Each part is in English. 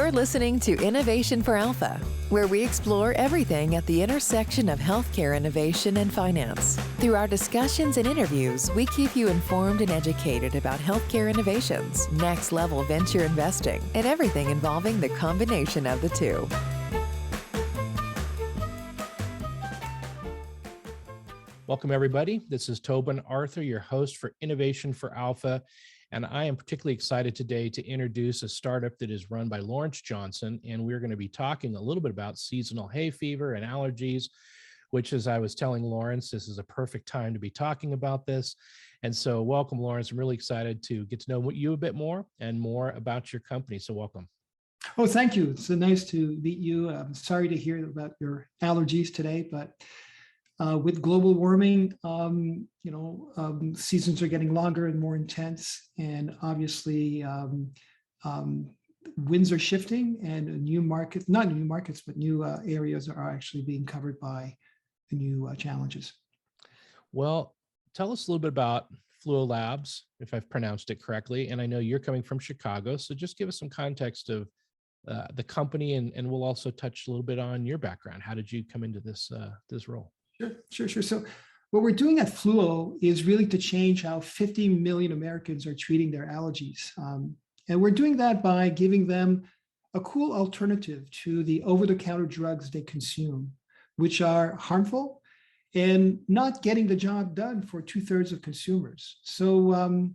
You're listening to Innovation for Alpha, where we explore everything at the intersection of healthcare innovation and finance. Through our discussions and interviews, we keep you informed and educated about healthcare innovations, next-level venture investing, and everything involving the combination of the two. Welcome, everybody. This is Tobin Arthur, your host for Innovation for Alpha. And I am particularly excited today to introduce a startup that is run by Lawrence Johnson. And we're going to be talking a little bit about seasonal hay fever and allergies, which, as I was telling Lawrence, this is a perfect time to be talking about this. And so welcome, Lawrence. I'm really excited to get to know you a bit more and more about your company. So welcome. Oh, thank you. It's so nice to meet you. I'm sorry to hear about your allergies today, but with global warming, seasons are getting longer and more intense, and obviously winds are shifting, and new areas are actually being covered by the new challenges. Well, tell us a little bit about Fluo Labs, if I've pronounced it correctly, and I know you're coming from Chicago, so just give us some context of the company, and we'll also touch a little bit on your background. How did you come into this role? Sure. So what we're doing at Fluo is really to change how 50 million Americans are treating their allergies. And we're doing that by giving them a cool alternative to the over-the-counter drugs they consume, which are harmful and not getting the job done for 2/3 of consumers. So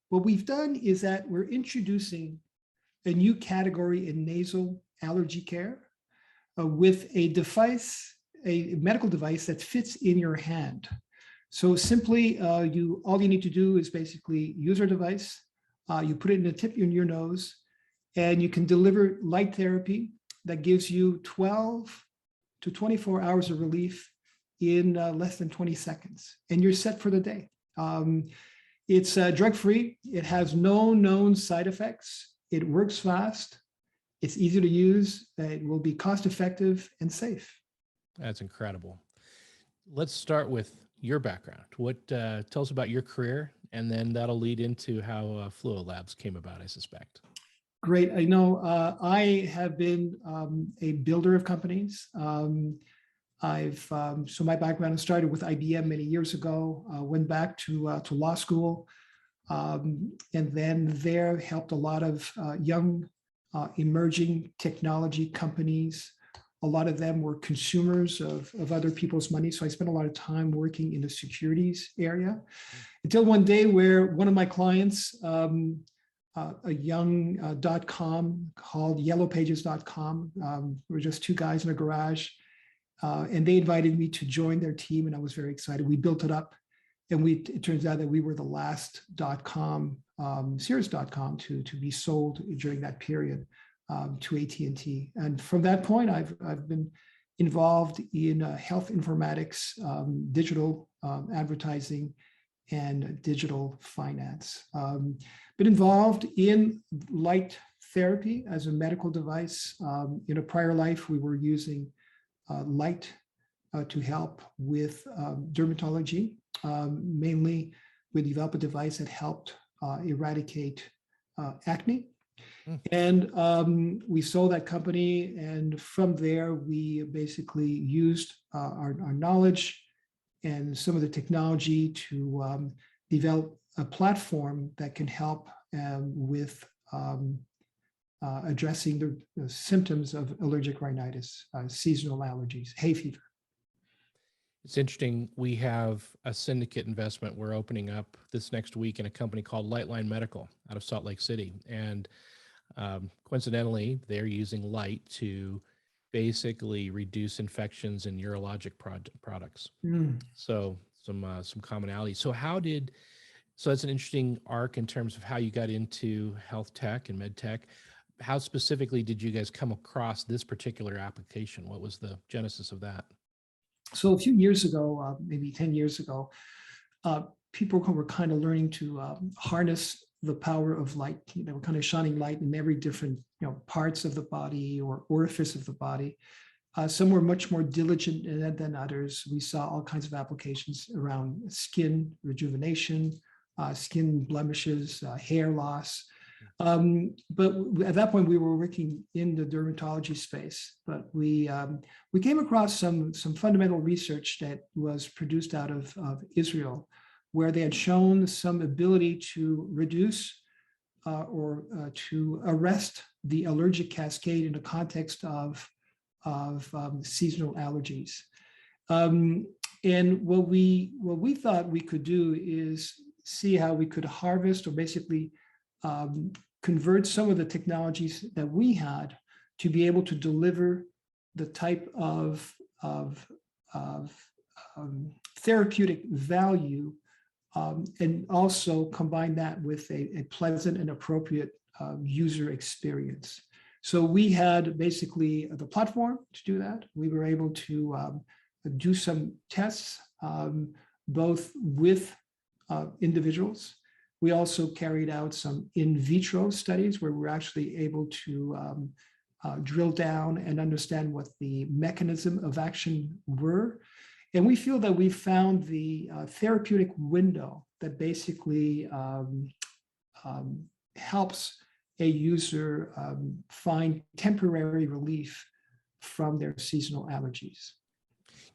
what we've done is that we're introducing a new category in nasal allergy care with a medical device that fits in your hand. So simply, all you need to do is basically use our device. You put it in the tip in your nose, and you can deliver light therapy that gives you 12 to 24 hours of relief in less than 20 seconds, and you're set for the day. It's drug-free. It has no known side effects. It works fast. It's easy to use. It will be cost-effective and safe. That's incredible. Let's start with your background. Tell us about your career, and then that'll lead into how Fluo Labs came about, I suspect. Great. I know I have been a builder of companies. So my background started with IBM many years ago, went back to law school, and then there helped a lot of young emerging technology companies. A lot of them were consumers of other people's money. So I spent a lot of time working in the securities area until one day where one of my clients, a young .com called yellowpages.com, were just two guys in a garage, and they invited me to join their team, and I was very excited. We built it up, and it turns out that we were the last .com, Sears.com to be sold during that period. To AT&T. And from that point, I've been involved in health informatics, digital advertising, and digital finance. Been involved in light therapy as a medical device. In a prior life, we were using light to help with dermatology. Mainly, we developed a device that helped eradicate acne. And we sold that company, and from there we basically used our knowledge and some of the technology to develop a platform that can help with addressing the symptoms of allergic rhinitis, seasonal allergies, hay fever. It's interesting. We have a syndicate investment we're opening up this next week in a company called Lightline Medical out of Salt Lake City, and coincidentally, they're using light to basically reduce infections in urologic products. So some commonality. So that's an interesting arc in terms of how you got into health tech and med tech. How specifically did you guys come across this particular application? What was the genesis of that? So a few years ago, maybe 10 years ago, people were kind of learning to harness the power of light. We're kind of shining light in every different parts of the body or orifice of the body. Some were much more diligent than others. We saw all kinds of applications around skin rejuvenation, skin blemishes, hair loss. But at that point, we were working in the dermatology space. But we came across some fundamental research that was produced out of Israel, where they had shown some ability to reduce or to arrest the allergic cascade in the context of seasonal allergies. And what we thought we could do is see how we could harvest or basically convert some of the technologies that we had to be able to deliver the type of therapeutic value, and also combine that with a pleasant and appropriate user experience. So we had basically the platform to do that. We were able to do some tests, both with individuals. We also carried out some in vitro studies where we're actually able to drill down and understand what the mechanism of action were. And we feel that we found the therapeutic window that basically helps a user find temporary relief from their seasonal allergies.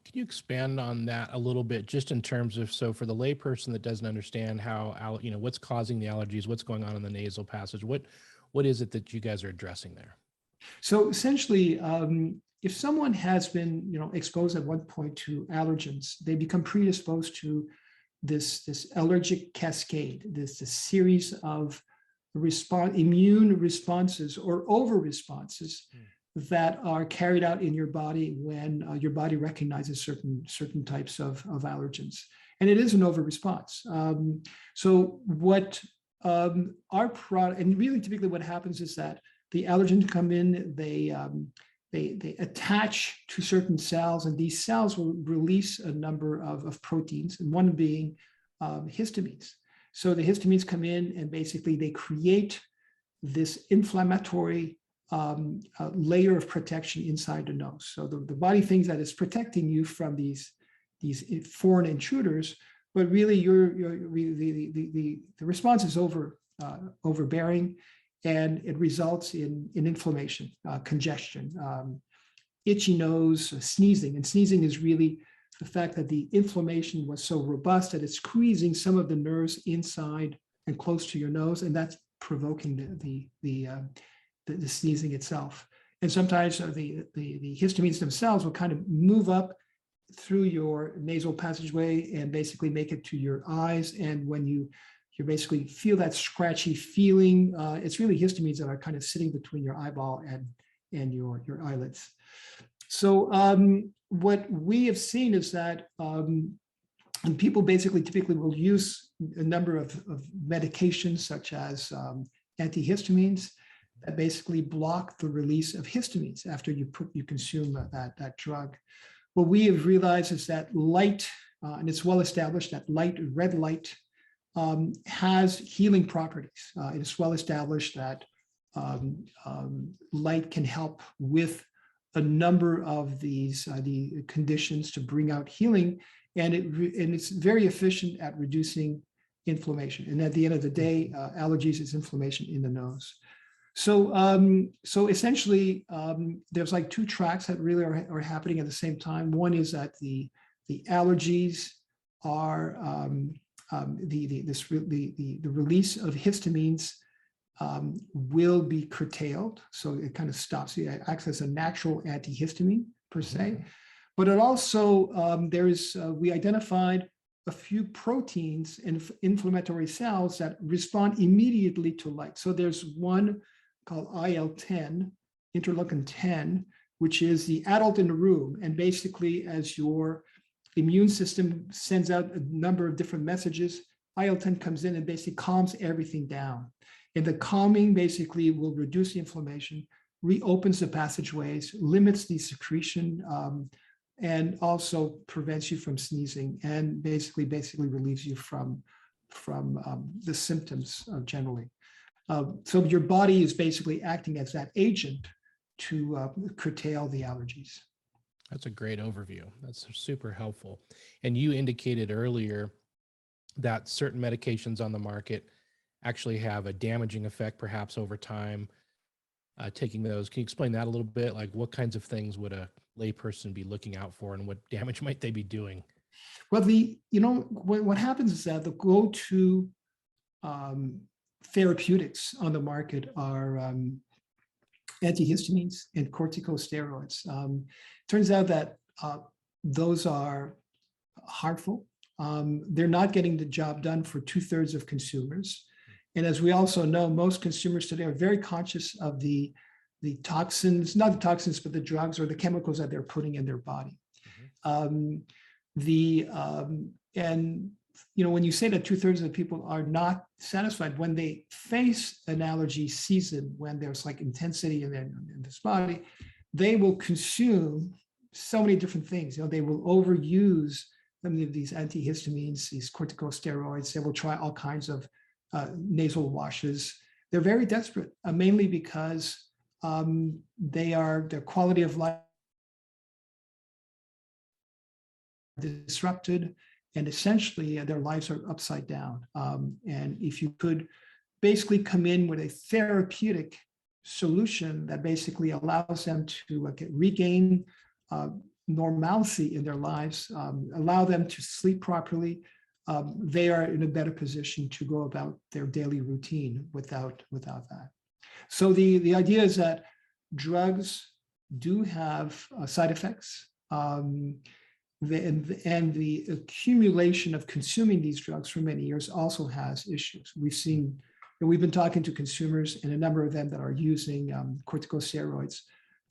Can you expand on that a little bit, just in terms of, so for the layperson that doesn't understand how, what's causing the allergies, what's going on in the nasal passage, what is it that you guys are addressing there? So essentially, if someone has been, exposed at one point to allergens, they become predisposed to this allergic cascade, this series of immune responses or over responses that are carried out in your body when your body recognizes certain types of allergens. And it is an over response. So what our product, and really typically what happens is that the allergens come in, they attach to certain cells, and these cells will release a number of proteins, and one being histamines. So the histamines come in and basically they create this inflammatory layer of protection inside the nose. So the body thinks that it's protecting you from these foreign intruders, but really the response is overbearing, and it results in inflammation, congestion, itchy nose, sneezing. And sneezing is really the fact that the inflammation was so robust that it's squeezing some of the nerves inside and close to your nose, and that's provoking the sneezing itself. And sometimes the histamines themselves will kind of move up through your nasal passageway and basically make it to your eyes. And when you basically feel that scratchy feeling, it's really histamines that are kind of sitting between your eyeball and your eyelids. So what we have seen is that and people typically will use a number of medications such as antihistamines that basically block the release of histamines after you consume that drug. What we have realized is that light, and it's well established that red light has healing properties. It is well established that light can help with a number of the conditions to bring out healing, and it's very efficient at reducing inflammation. And at the end of the day, allergies is inflammation in the nose. So essentially, there's like two tracks that really are happening at the same time. One is that the allergies are the release of histamines will be curtailed. So it kind of stops. It acts as a natural antihistamine per se. But it also, we identified a few proteins and inflammatory cells that respond immediately to light. So there's one called IL-10, interleukin 10, which is the adult in the room. And basically, as your immune system sends out a number of different messages, IL-10 comes in and basically calms everything down. And the calming basically will reduce the inflammation, reopens the passageways, limits the secretion, and also prevents you from sneezing, and basically relieves you from the symptoms generally. So your body is basically acting as that agent to curtail the allergies. That's a great overview. That's super helpful. And you indicated earlier that certain medications on the market actually have a damaging effect perhaps over time, taking those. Can you explain that a little bit? Like what kinds of things would a layperson be looking out for and what damage might they be doing? Well, what happens is that the go-to um, therapeutics on the market are antihistamines and corticosteroids. Turns out that those are harmful. They're not getting the job done for 2/3 of consumers. And as we also know, most consumers today are very conscious of the toxins, not the toxins, but the drugs or the chemicals that they're putting in their body. Um, and when you say that 2/3 of the people are not satisfied when they face an allergy season, when there's like intensity in this body, they will consume so many different things. They will overuse many of these antihistamines, these corticosteroids. They will try all kinds of nasal washes. They're very desperate, mainly because their quality of life disrupted, and essentially their lives are upside down. And if you could basically come in with a therapeutic solution that basically allows them to regain normalcy in their lives, allow them to sleep properly, they are in a better position to go about their daily routine without that. So the idea is that drugs do have side effects. And the accumulation of consuming these drugs for many years also has issues. We've been talking to consumers, and a number of them that are using corticosteroids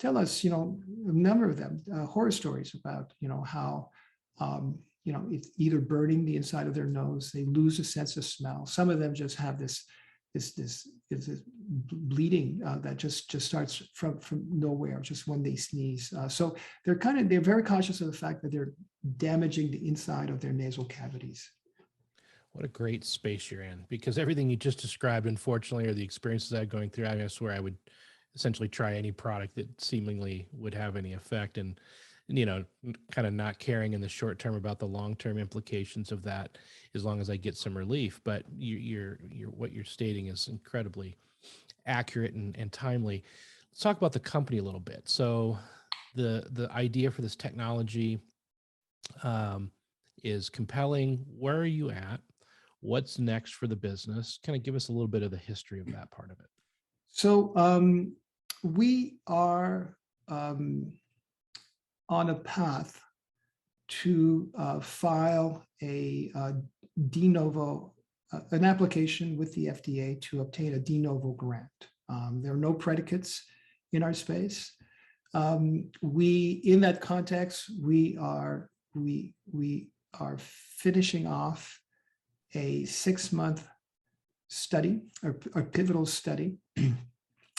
tell us, a number of them horror stories about, how it's either burning the inside of their nose, they lose a sense of smell. Some of them just have this bleeding that just starts from nowhere, just when they sneeze. So they're very conscious of the fact that they're damaging the inside of their nasal cavities. What a great space you're in, because everything you just described, unfortunately, are the experiences I'm going through. I swear I would essentially try any product that seemingly would have any effect, and kind of not caring in the short term about the long-term implications of that, as long as I get some relief. But you're what you're stating is incredibly accurate and timely. Let's talk about the company a little bit. So the idea for this technology is compelling. Where are you at? What's next for the business? Kind of give us a little bit of the history of that part of it. So we are on a path to file a de novo, an application with the FDA to obtain a de novo grant. There are no predicates in our space. In that context, we are finishing off a 6-month study, a pivotal study.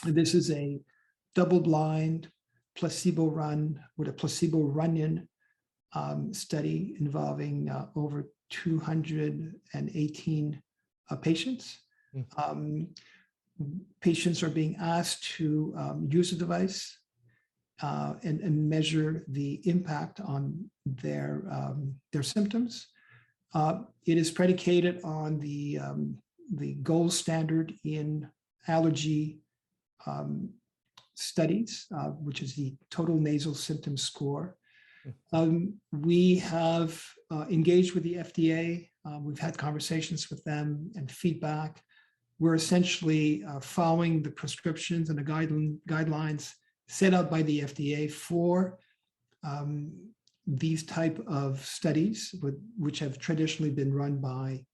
This is a double-blind, placebo run-in study involving over 218 patients. Patients are being asked to use the device and measure the impact on their symptoms. It is predicated on the gold standard in allergy studies, which is the total nasal symptom score. We have engaged with the FDA. We've had conversations with them and feedback. We're essentially following the prescriptions and the guidelines set out by the FDA for these type of studies, which have traditionally been run by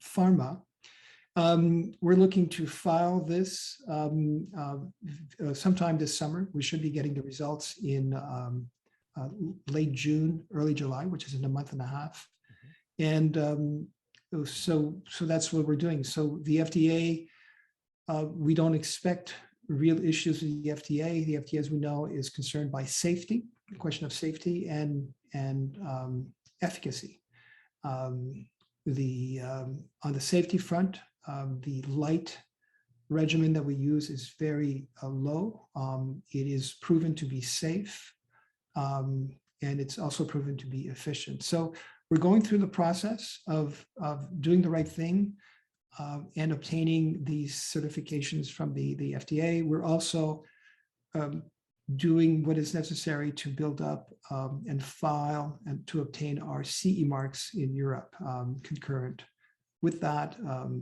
pharma. We're looking to file this sometime this summer. We should be getting the results in late June, early July, which is in a month and a half. And so that's what we're doing. So the FDA, we don't expect real issues with the FDA. The FDA, as we know, is concerned by safety, the question of safety and efficacy. On the safety front, the light regimen that we use is very low. It is proven to be safe, and it's also proven to be efficient. So we're going through the process of doing the right thing. and obtaining these certifications from the FDA. We're also doing what is necessary to build up and file and to obtain our CE marks in Europe concurrent. With that,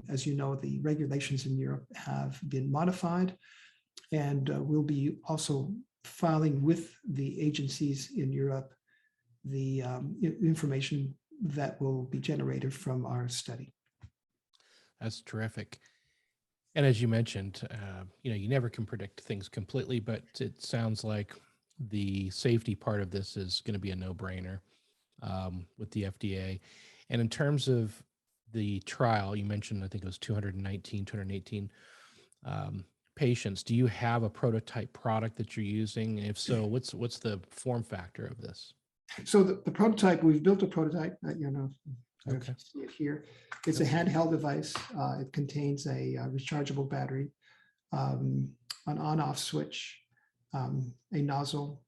as you know, the regulations in Europe have been modified, and we'll be also filing with the agencies in Europe the information that will be generated from our study. That's terrific. And as you mentioned, you never can predict things completely, but it sounds like the safety part of this is going to be a no-brainer with the FDA. And in terms of the trial, you mentioned, I think it was 218 patients. Do you have a prototype product that you're using? And if so, what's the form factor of this? So the prototype, we've built a prototype, Okay. see it here. It's a handheld device. It contains a rechargeable battery, an on-off switch, a nozzle,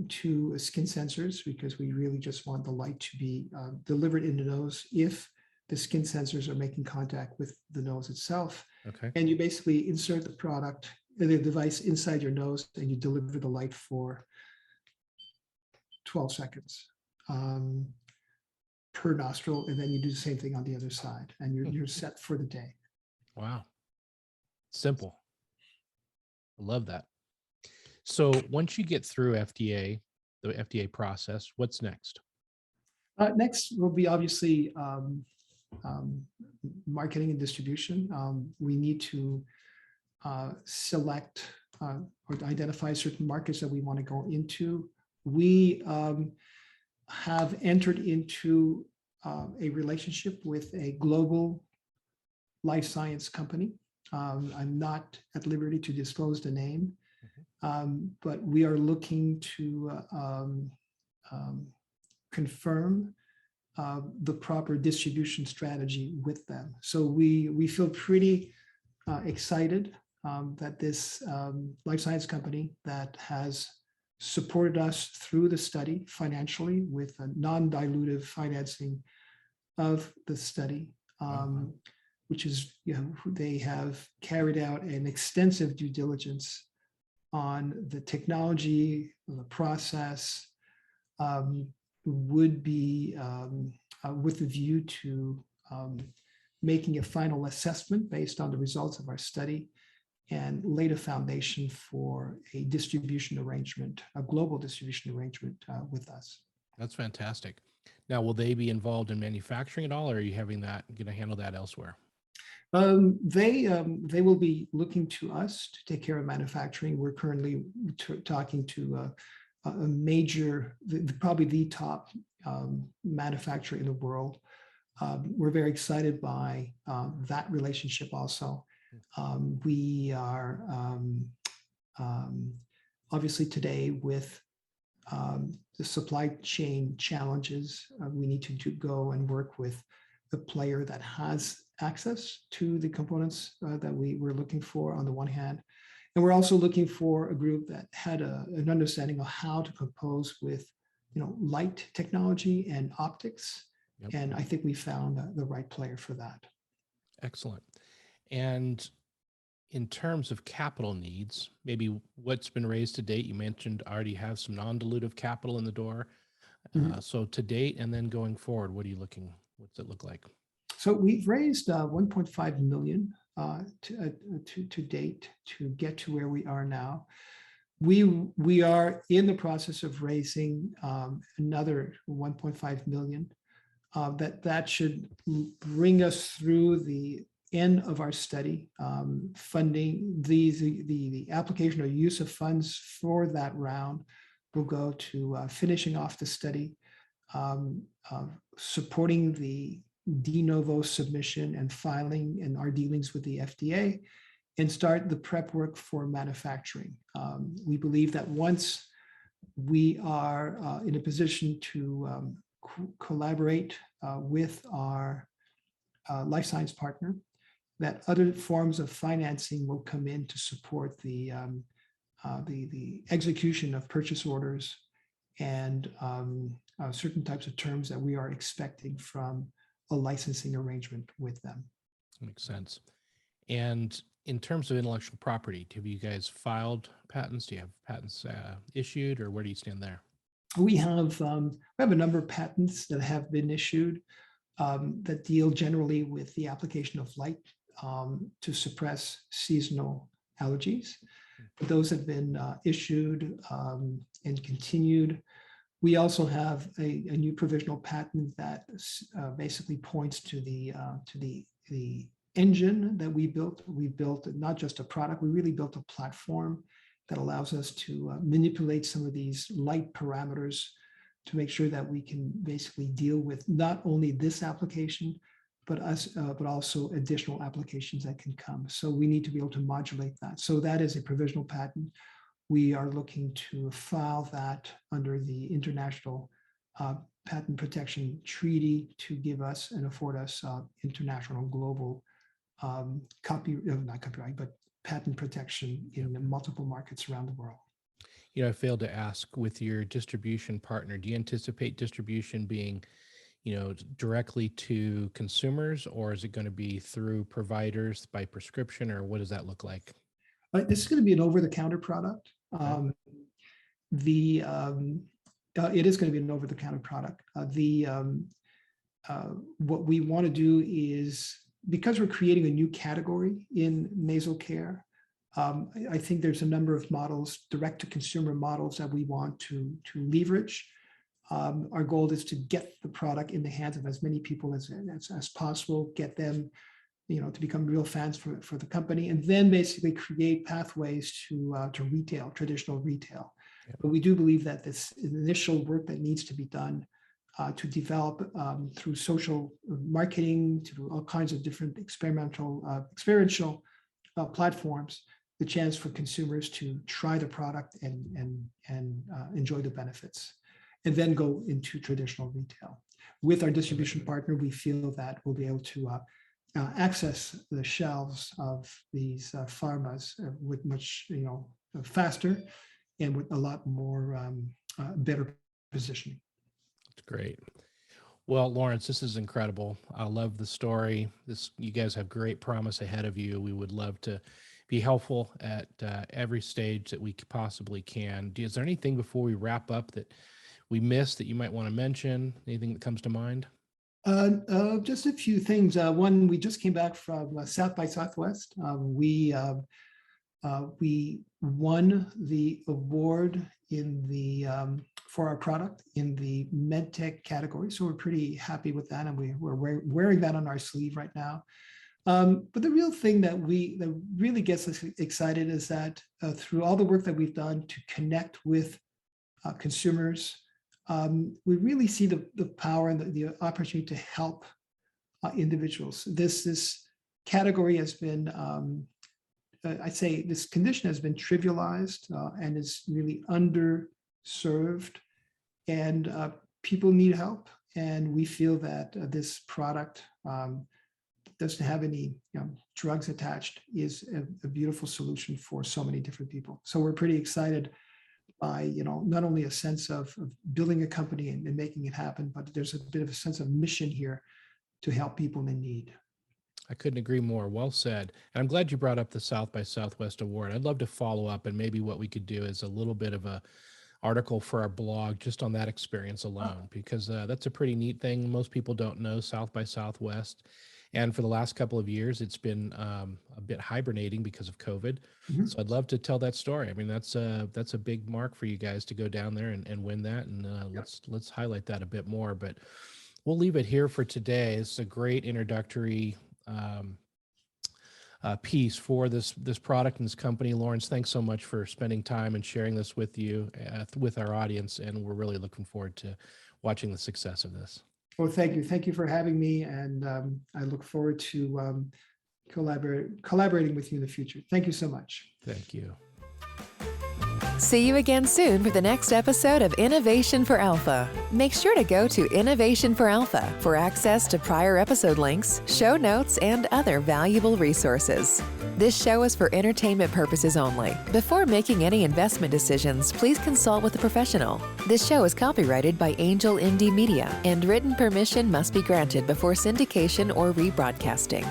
two skin sensors, because we really just want the light to be delivered in the nose if the skin sensors are making contact with the nose itself. Okay. And you basically insert the device inside your nose, and you deliver the light for 12 seconds per nostril, and then you do the same thing on the other side, and you're set for the day. Wow. Simple. I love that. So once you get through the FDA process, what's next? Next will be obviously marketing and distribution. We need to select or identify certain markets that we want to go into. We have entered into a relationship with a global life science company. I'm not at liberty to disclose the name, but we are looking to confirm the proper distribution strategy with them. So we feel pretty excited that this life science company that has supported us through the study financially with a non-dilutive financing of the study, which is, they have carried out an extensive due diligence on the technology, the process, would be with a view to making a final assessment based on the results of our study, and laid a foundation for a distribution arrangement, a global distribution arrangement with us. That's fantastic. Now, will they be involved in manufacturing at all, or are you going to handle that elsewhere? They will be looking to us to take care of manufacturing. We're currently talking to a major, probably the top manufacturer in the world. We're very excited by that relationship also. We are obviously today with the supply chain challenges, we need to go and work with the player that has access to the components that we were looking for on the one hand. And we're also looking for a group that had an understanding of how to compose with, light technology and optics. Yep. And I think we found the right player for that. Excellent. And in terms of capital needs, maybe what's been raised to date, you mentioned already have some non-dilutive capital in the door. So to date, and then going forward, what's it look like? So we've raised 1.5 million to date to get to where we are now. We are in the process of raising another 1.5 million. That should bring us through the end of our study, funding. The application or use of funds for that round will go to finishing off the study, supporting the de novo submission and filing and our dealings with the FDA, and start the prep work for manufacturing. We believe that once we are in a position to collaborate with our life science partner, that other forms of financing will come in to support the execution of purchase orders and certain types of terms that we are expecting from a licensing arrangement with them. Makes sense. And in terms of intellectual property, have you guys filed patents? Do you have patents issued, or where do you stand there? We have a number of patents that have been issued that deal generally with the application of light to suppress seasonal allergies. Those have been issued and continued. We also have a new provisional patent that basically points to the engine that we built. We built not just a product, we really built a platform that allows us to manipulate some of these light parameters to make sure that we can basically deal with not only this application, but also additional applications that can come. So we need to be able to modulate that. So that is a provisional patent. We are looking to file that under the International Patent Protection Treaty to give us and afford us international global not copyright, but patent protection in multiple markets around the world. You know, I failed to ask, with your distribution partner, do you anticipate distribution being, you know, directly to consumers, or is it going to be through providers by prescription, or what does that look like? This is going to be an over-the-counter product. It is going to be an over-the-counter product. What we want to do is, because we're creating a new category in nasal care, I think there's a number of models, direct-to-consumer models, that we want to leverage. Our goal is to get the product in the hands of as many people as possible, get them, you know, to become real fans for the company, and then basically create pathways to retail, traditional retail. Yep. But we do believe that this initial work that needs to be done to develop through social marketing, to all kinds of different experiential platforms, the chance for consumers to try the product and enjoy the benefits, and then go into traditional retail. With our distribution partner, we feel that we'll be able to access the shelves of these pharmas with much, you know, faster and with a lot more better positioning. That's great. Well, Lawrence, this is incredible. I love the story. You guys have great promise ahead of you. We would love to be helpful at every stage that we possibly can. Is there anything before we wrap up that we missed that you might want to mention? Anything that comes to mind? Just a few things. One, we just came back from South by Southwest. We won the award in the for our product in the medtech category, so we're pretty happy with that, and we're wearing that on our sleeve right now. But the real thing that really gets us excited is that through all the work that we've done to connect with consumers, we really see the power and the opportunity to help individuals. This category has been, I'd say this condition has been trivialized and is really underserved, and people need help. And we feel that this product doesn't have any drugs attached is a beautiful solution for so many different people. So we're pretty excited by, you know, not only a sense of building a company and making it happen, but there's a bit of a sense of mission here to help people in need. I couldn't agree more. Well said. And I'm glad you brought up the South by Southwest Award. I'd love to follow up, and maybe what we could do is a little bit of a article for our blog just on that experience alone, because that's a pretty neat thing. Most people don't know South by Southwest. And for the last couple of years, it's been a bit hibernating because of COVID. Mm-hmm. So I'd love to tell that story. I mean, that's a big mark for you guys to go down there and win that. And let's highlight that a bit more. But we'll leave it here for today. It's a great introductory piece for this product and this company. Lawrence, thanks so much for spending time and sharing this with you, with our audience. And we're really looking forward to watching the success of this. Well, thank you. Thank you for having me. And I look forward to collaborating with you in the future. Thank you so much. Thank you. See you again soon for the next episode of Innovation for Alpha. Make sure to go to Innovation for Alpha for access to prior episode links, show notes, and other valuable resources. This show is for entertainment purposes only. Before making any investment decisions, please consult with a professional. This show is copyrighted by Angel MD Media, and written permission must be granted before syndication or rebroadcasting.